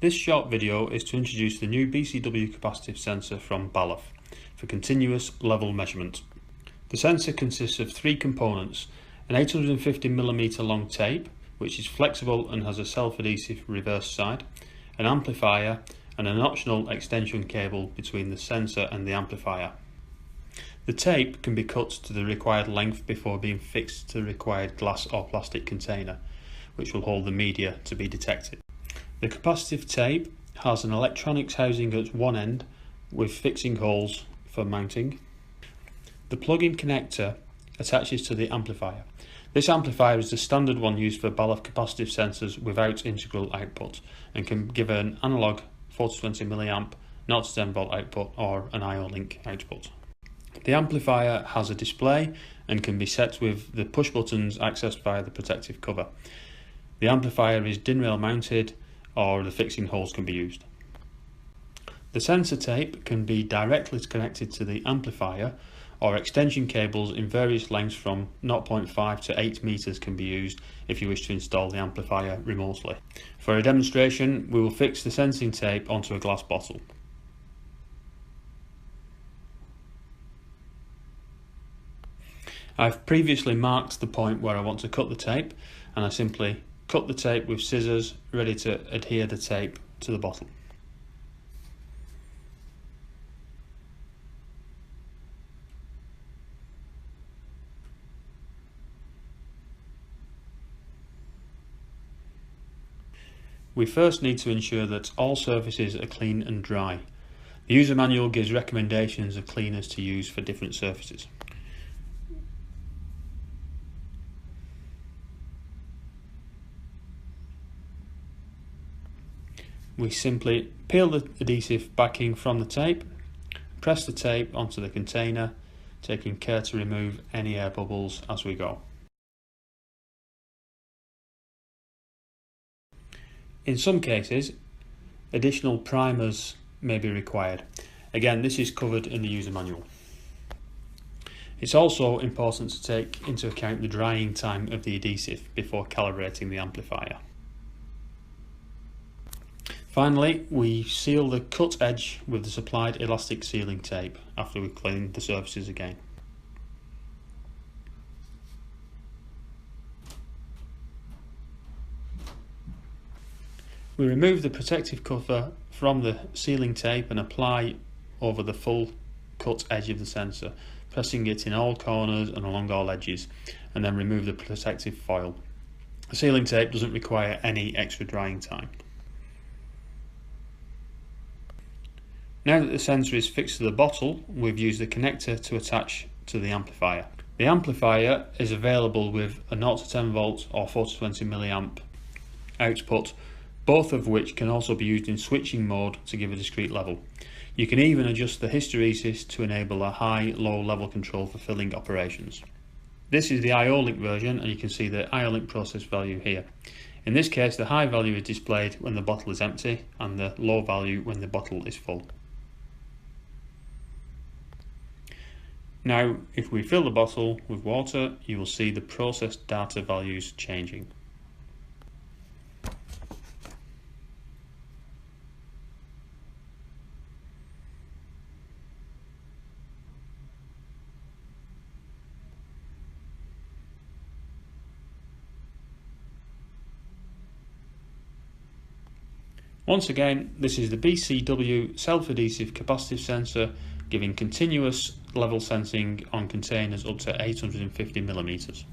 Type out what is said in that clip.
This short video is to introduce the new BCW capacitive sensor from Balluff for continuous level measurement. The sensor consists of three components: an 850mm long tape, which is flexible and has a self-adhesive reverse side, an amplifier, and an optional extension cable between the sensor and the amplifier. The tape can be cut to the required length before being fixed to the required glass or plastic container, which will hold the media to be detected. The capacitive tape has an electronics housing at one end with fixing holes for mounting. The plug-in connector attaches to the amplifier. This amplifier is the standard one used for Balluff capacitive sensors without integral output and can give an analog 420 mA 0 to 10 volt output or an IO-link output. The amplifier has a display and can be set with the push buttons accessed via the protective cover. The amplifier is DIN rail mounted, or the fixing holes can be used. The sensor tape can be directly connected to the amplifier, or extension cables in various lengths from 0.5 to 8 meters can be used if you wish to install the amplifier remotely. For a demonstration, we will fix the sensing tape onto a glass bottle. I've previously marked the point where I want to cut the tape, and I simply cut the tape with scissors, ready to adhere the tape to the bottle. We first need to ensure that all surfaces are clean and dry. The user manual gives recommendations of cleaners to use for different surfaces. We simply peel the adhesive backing from the tape, press the tape onto the container, taking care to remove any air bubbles as we go. In some cases, additional primers may be required. Again, this is covered in the user manual. It's also important to take into account the drying time of the adhesive before calibrating the amplifier. Finally, we seal the cut edge with the supplied elastic sealing tape after we've cleaned the surfaces again. We remove the protective cover from the sealing tape and apply over the full cut edge of the sensor, pressing it in all corners and along all edges, and then remove the protective foil. The sealing tape doesn't require any extra drying time. Now that the sensor is fixed to the bottle, we've used the connector to attach to the amplifier. The amplifier is available with a 0 to 10 volt or 420 mA output, both of which can also be used in switching mode to give a discrete level. You can even adjust the hysteresis to enable a high-low level control for filling operations. This is the IO-link version, and you can see the IO-link process value here. In this case, the high value is displayed when the bottle is empty and the low value when the bottle is full. Now, if we fill the bottle with water, you will see the process data values changing. Once again, this is the BCW self-adhesive capacitive sensor giving continuous level sensing on containers up to 850mm.